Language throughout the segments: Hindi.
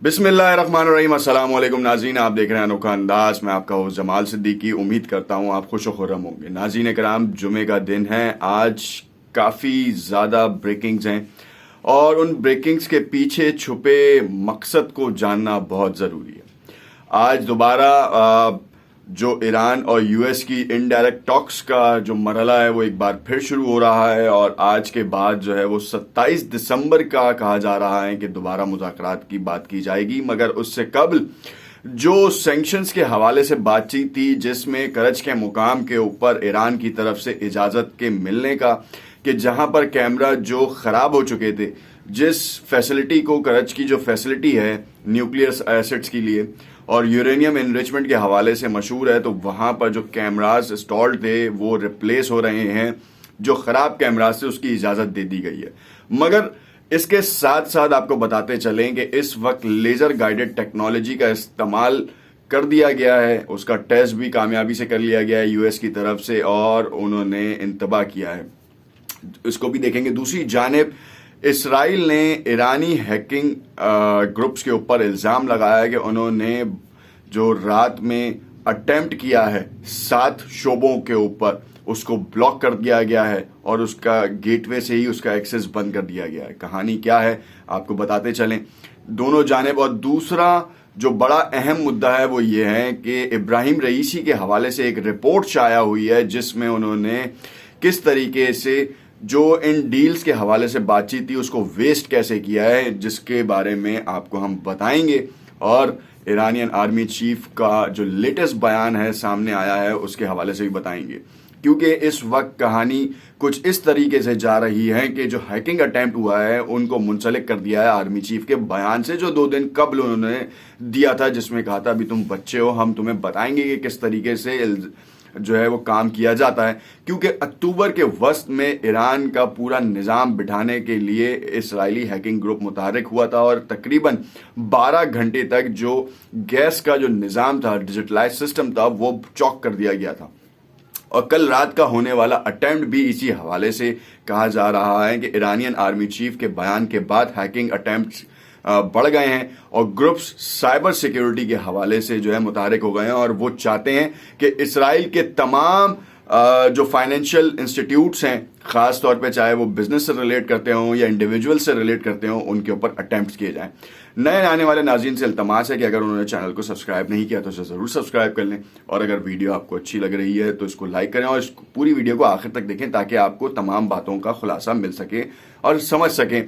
बिस्मिल्लाहिर्रहमानिर्रहीम। अस्सलाम वालेकुम नाज़रीन, आप देख रहे हैं अनोखा अंदाज। मैं आपका होस्ट जमाल सिद्दीकी। उम्मीद करता हूँ आप खुश खुर्रम होंगे। नाज़रीन कराम, जुमे का दिन है। आज काफ़ी ज़्यादा ब्रेकिंग्स हैं और उन ब्रेकिंग्स के पीछे छुपे मकसद को जानना बहुत ज़रूरी है। आज दोबारा जो ईरान और यूएस की इनडायरेक्ट टॉक्स का जो मरहला है वो एक बार फिर शुरू हो रहा है और आज के बाद जो है वो 27 दिसंबर का कहा जा रहा है कि दोबारा मुज़ाकरात की बात की जाएगी। मगर उससे कबल जो सैंक्शंस के हवाले से बातचीत थी, जिसमें करज के मुकाम के ऊपर ईरान की तरफ से इजाज़त के मिलने का कि जहां पर कैमरा जो ख़राब हो चुके थे, जिस फैसिलिटी को करज की जो फैसिलिटी है न्यूक्लियर एसेट्स के लिए और यूरेनियम एनरिचमेंट के हवाले से मशहूर है, तो वहां पर जो कैमरास इंस्टॉल्ड थे वो रिप्लेस हो रहे हैं। जो खराब कैमरास थे उसकी इजाजत दे दी गई है। मगर इसके साथ साथ आपको बताते चलें कि इस वक्त लेजर गाइडेड टेक्नोलॉजी का इस्तेमाल कर दिया गया है, उसका टेस्ट भी कामयाबी से कर लिया गया है यूएस की तरफ से और उन्होंने इंतबा किया है। इसको भी देखेंगे। दूसरी जानिब इसराइल ने ईरानी हैकिंग ग्रुप्स के ऊपर इल्ज़ाम लगाया कि उन्होंने जो रात में अटेम्प्ट किया है 7 शोबों के ऊपर, उसको ब्लॉक कर दिया गया है और उसका गेटवे से ही उसका एक्सेस बंद कर दिया गया है। कहानी क्या है आपको बताते चलें दोनों जानिब। और दूसरा जो बड़ा अहम मुद्दा है वो ये है कि इब्राहिम रईसी के हवाले से एक रिपोर्ट शाया हुई है जिसमें उन्होंने किस तरीके से जो इन डील्स के हवाले से बातचीत थी उसको वेस्ट कैसे किया है, जिसके बारे में आपको हम बताएंगे। और ईरानियन आर्मी चीफ का जो लेटेस्ट बयान है सामने आया है उसके हवाले से भी बताएंगे, क्योंकि इस वक्त कहानी कुछ इस तरीके से जा रही है कि जो हैकिंग अटेम्प्ट हुआ है उनको मुंसलिक कर दिया है आर्मी चीफ के बयान से, जो 2 दिन कबल उन्होंने दिया था, जिसमें कहा था अभी तुम बच्चे हो, हम तुम्हें बताएंगे कि किस तरीके से जो है वो काम किया जाता है। क्योंकि अक्टूबर के वस्त में ईरान का पूरा निज़ाम बिठाने के लिए इसराइली हैकिंग ग्रुप मुतहर्रिक हुआ था और तकरीबन 12 घंटे तक जो गैस का जो निज़ाम था, डिजिटलाइज सिस्टम था, वो चौक कर दिया गया था। और कल रात का होने वाला अटेम्प्ट भी इसी हवाले से कहा जा रहा है कि ईरानियन आर्मी चीफ के बयान के बाद हैकिंग अटेम्प्ट बढ़ गए हैं और ग्रुप्स साइबर सिक्योरिटी के हवाले से जो है मुतहर्रिक हो गए हैं और वो चाहते हैं कि इसराइल के तमाम जो फाइनेंशियल इंस्टीट्यूट्स हैं, खास तौर पे चाहे वो बिजनेस से रिलेट करते हों या इंडिविजुअल से रिलेट करते हों, उनके ऊपर अटेम्प्ट किए जाएं। नए आने वाले नाज़रीन से इल्तमास है कि अगर उन्होंने चैनल को सब्सक्राइब नहीं किया तो इसे ज़रूर सब्सक्राइब कर लें और अगर वीडियो आपको अच्छी लग रही है तो इसको लाइक करें और इस पूरी वीडियो को आखिर तक देखें ताकि आपको तमाम बातों का खुलासा मिल सके और समझ सकें।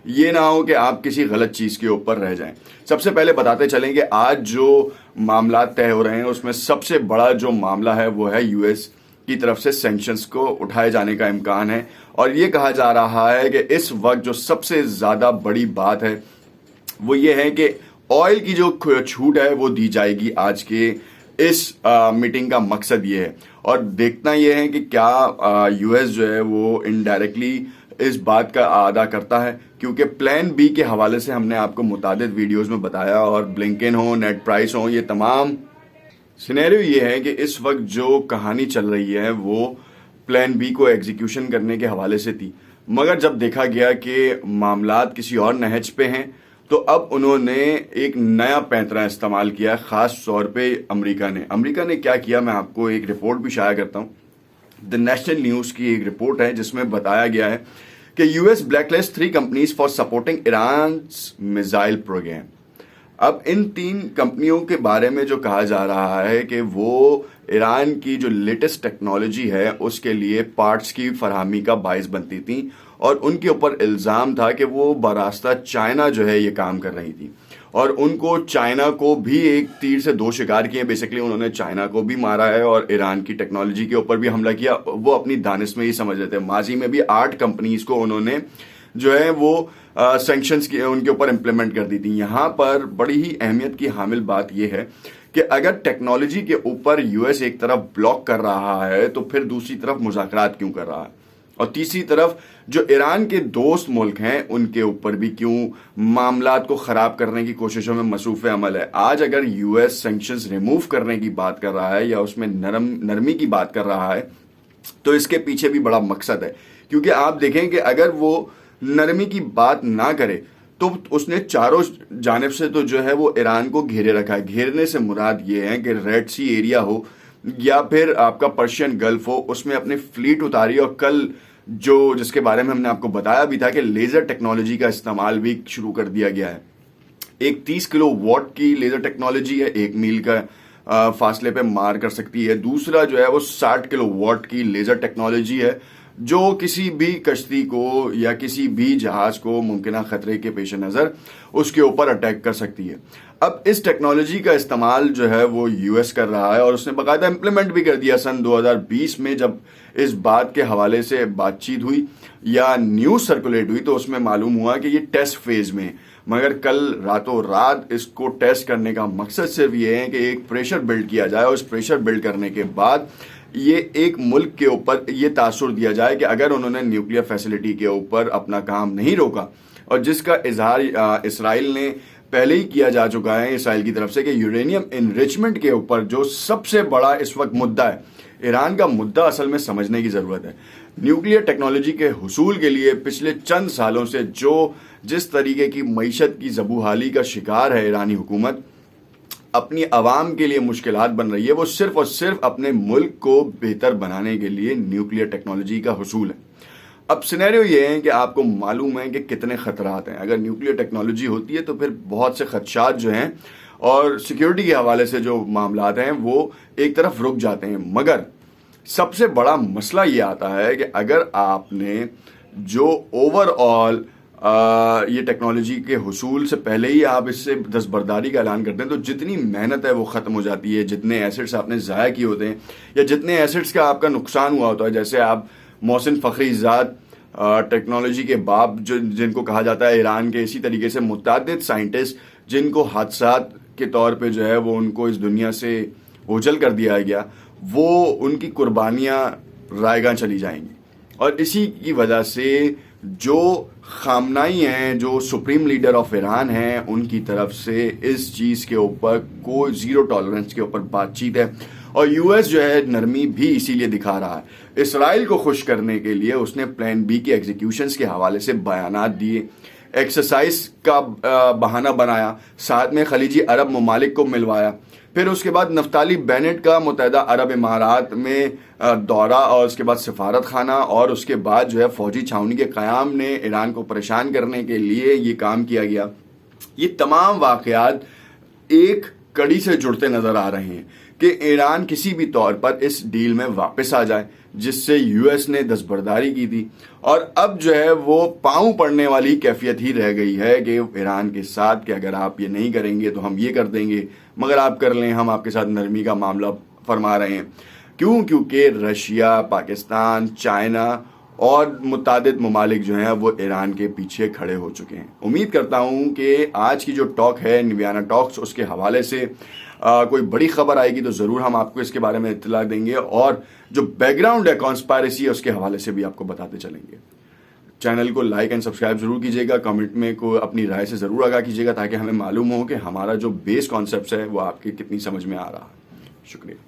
ये ना हो कि आप किसी गलत चीज़ के ऊपर रह जाएं। सबसे पहले बताते चलें कि आज जो मामला तय हो रहे हैं उसमें सबसे बड़ा जो मामला है वो है यूएस की तरफ से सैंक्शंस को उठाए जाने का इम्कान है। और ये कहा जा रहा है कि इस वक्त जो सबसे ज़्यादा बड़ी बात है वो ये है कि ऑयल की जो छूट है वो दी जाएगी। आज के इस मीटिंग का मकसद ये है और देखना ये है कि क्या यूएस जो है वो इनडायरेक्टली इस बात का अदा करता है, क्योंकि प्लान बी के हवाले से हमने आपको मुतादिद वीडियोस में बताया और ब्लिंकन हो, नेट प्राइस हो, ये तमाम सिनेरियो ये है कि इस वक्त जो कहानी चल रही है वो प्लान बी को एग्जीक्यूशन करने के हवाले से थी। मगर जब देखा गया कि मामलात किसी और नहज पे हैं तो अब उन्होंने एक नया पैंतरा इस्तेमाल किया, ख़ास तौर पे अमेरिका ने क्या किया, मैं आपको एक रिपोर्ट भी शाया करता हूँ। द नेशनल न्यूज़ की एक रिपोर्ट है जिसमें बताया गया है कि US blacklist 3 companies for supporting Iran's missile programme. अब इन 3 कंपनियों के बारे में जो कहा जा रहा है कि वो ईरान की जो लेटेस्ट टेक्नोलॉजी है उसके लिए पार्ट्स की फरहमी का बाइस बनती थी और उनके ऊपर इल्ज़ाम था कि वो बरास्ता चाइना जो है ये काम कर रही थी और उनको चाइना को भी एक तीर से 2 शिकार किए। बेसिकली उन्होंने चाइना को भी मारा है और ईरान की टेक्नोलॉजी के ऊपर भी हमला किया। वो अपनी दानिश में ही समझ रहे थे। माजी में भी 8 कंपनीज को उन्होंने जो है वो सैंक्शंस की उनके ऊपर इम्प्लीमेंट कर दी थी। यहाँ पर बड़ी ही अहमियत की हामिल बात यह है कि अगर टेक्नोलॉजी के ऊपर यूएस एक तरफ ब्लॉक कर रहा है तो फिर दूसरी तरफ मुज़ाकरात क्यों कर रहा है, और तीसरी तरफ जो ईरान के दोस्त मुल्क हैं उनके ऊपर भी क्यों मामलात को ख़राब करने की कोशिशों में मसरूफ़ अमल है। आज अगर यूएस सैंक्शंस रिमूव करने की बात कर रहा है या उसमें नरमी की बात कर रहा है तो इसके पीछे भी बड़ा मकसद है, क्योंकि आप देखें कि अगर वो नरमी की बात ना करे तो उसने चारों जानिब से तो जो है वो ईरान को घेरे रखा है। घेरने से मुराद ये है कि रेड सी एरिया हो या फिर आपका पर्शियन गल्फ हो, उसमें अपने फ्लीट उतारी। और कल जो जिसके बारे में हमने आपको बताया भी था कि लेजर टेक्नोलॉजी का इस्तेमाल भी शुरू कर दिया गया है। एक 30 किलो वॉट की लेजर टेक्नोलॉजी है, 1 मील का फासले पे मार कर सकती है। दूसरा जो है वो 60 किलो वॉट की लेजर टेक्नोलॉजी है, जो किसी भी कश्ती को या किसी भी जहाज को मुमकिन खतरे के पेश नज़र उसके ऊपर अटैक कर सकती है। अब इस टेक्नोलॉजी का इस्तेमाल जो है वो यूएस कर रहा है और उसने बाकायदा इम्प्लीमेंट भी कर दिया। सन 2020 में जब इस बात के हवाले से बातचीत हुई या न्यूज़ सर्कुलेट हुई तो उसमें मालूम हुआ कि ये टेस्ट फेज में, मगर कल रातों रात इसको टेस्ट करने का मकसद सिर्फ ये है कि एक प्रेशर बिल्ड किया जाए और उस प्रेशर बिल्ड करने के बाद ये एक मुल्क के ऊपर ये तासुर दिया जाए कि अगर उन्होंने न्यूक्लियर फैसिलिटी के ऊपर अपना काम नहीं रोका, और जिसका इजहार इसराइल ने पहले ही किया जा चुका है इसराइल की तरफ से कि यूरेनियम इनरिचमेंट के ऊपर जो सबसे बड़ा इस वक्त मुद्दा है, ईरान का मुद्दा असल में समझने की जरूरत है। न्यूक्लियर टेक्नोलॉजी के हुसूल के लिए पिछले चंद सालों से जिस तरीके की मईशत की ज़बूहाली का शिकार है ईरानी हुकूमत, अपनी आवाम के लिए मुश्किलात बन रही है, वो सिर्फ और सिर्फ अपने मुल्क को बेहतर बनाने के लिए न्यूक्लियर टेक्नोलॉजी का हुसूल है। अब सिनेरियो ये है कि आपको मालूम है कि कितने खतरात हैं। अगर न्यूक्लियर टेक्नोलॉजी होती है तो फिर बहुत से खदशात जो हैं और सिक्योरिटी के हवाले से जो मामलात हैं वो एक तरफ रुक जाते हैं। मगर सबसे बड़ा मसला ये आता है कि अगर आपने जो ओवरऑल ये टेक्नोलॉजी के हुसूल से पहले ही आप इससे दस्तबरदारी का ऐलान करते हैं तो जितनी मेहनत है वो ख़त्म हो जाती है, जितने एसेट्स आपने ज़ाया किए होते हैं या जितने एसेट्स का आपका नुकसान हुआ होता है। जैसे आप मोहसिन फ़खरीज़ाद टेक्नोलॉजी के बाप जिनको कहा जाता है ईरान के, इसी तरीके से मुतअद्दिद साइंटिस्ट जिनको हादसात के तौर पे जो है वो उनको इस दुनिया से ओझल कर दिया गया, वो उनकी कुर्बानियाँ रायगां चली जाएंगी। और इसी की वजह से जो खामनाई हैं, जो सुप्रीम लीडर ऑफ ईरान हैं, उनकी तरफ से इस चीज़ के ऊपर कोई ज़ीरो टॉलरेंस के ऊपर बातचीत है। और यूएस जो है नरमी भी इसीलिए दिखा रहा है। इसराइल को खुश करने के लिए उसने प्लान बी के एग्जीक्यूशंस के हवाले से बयानात दिए, एक्सरसाइज का बहाना बनाया, साथ में खलीजी अरब ममालिक को मिलवाया। फिर उसके बाद नफ्ताली बेनेट का मुत्तहिदा अरब इमारात में दौरा और उसके बाद सफारत खाना और उसके बाद जो है फौजी छावनी के क़याम ने ईरान को परेशान करने के लिए ये काम किया गया। ये तमाम वाक़यात एक कड़ी से जुड़ते नज़र आ रहे हैं कि ईरान किसी भी तौर पर इस डील में वापस आ जाए जिससे यूएस ने दस्तबरदारी की थी। और अब जो है वो पाँव पड़ने वाली कैफियत ही रह गई है कि ईरान के साथ कि अगर आप ये नहीं करेंगे तो हम ये कर देंगे, मगर आप कर लें, हम आपके साथ नरमी का मामला फरमा रहे हैं। क्यों? क्योंकि रशिया, पाकिस्तान, चाइना और मुतअद्दिद ममालिक जो हैं वो ईरान के पीछे खड़े हो चुके हैं। उम्मीद करता हूँ कि आज की जो टॉक है निवियाना टॉक्स, उसके हवाले से कोई बड़ी खबर आएगी तो ज़रूर हम आपको इसके बारे में इत्तला देंगे और जो बैकग्राउंड है कॉन्स्पायरेसी है उसके हवाले से भी आपको बताते चलेंगे। चैनल को लाइक एंड सब्सक्राइब जरूर कीजिएगा, कमेंट में को अपनी राय से ज़रूर आगाह कीजिएगा ताकि हमें मालूम हो कि हमारा जो बेस कॉन्सेप्ट है वो आपकी कितनी समझ में आ रहा है। शुक्रिया।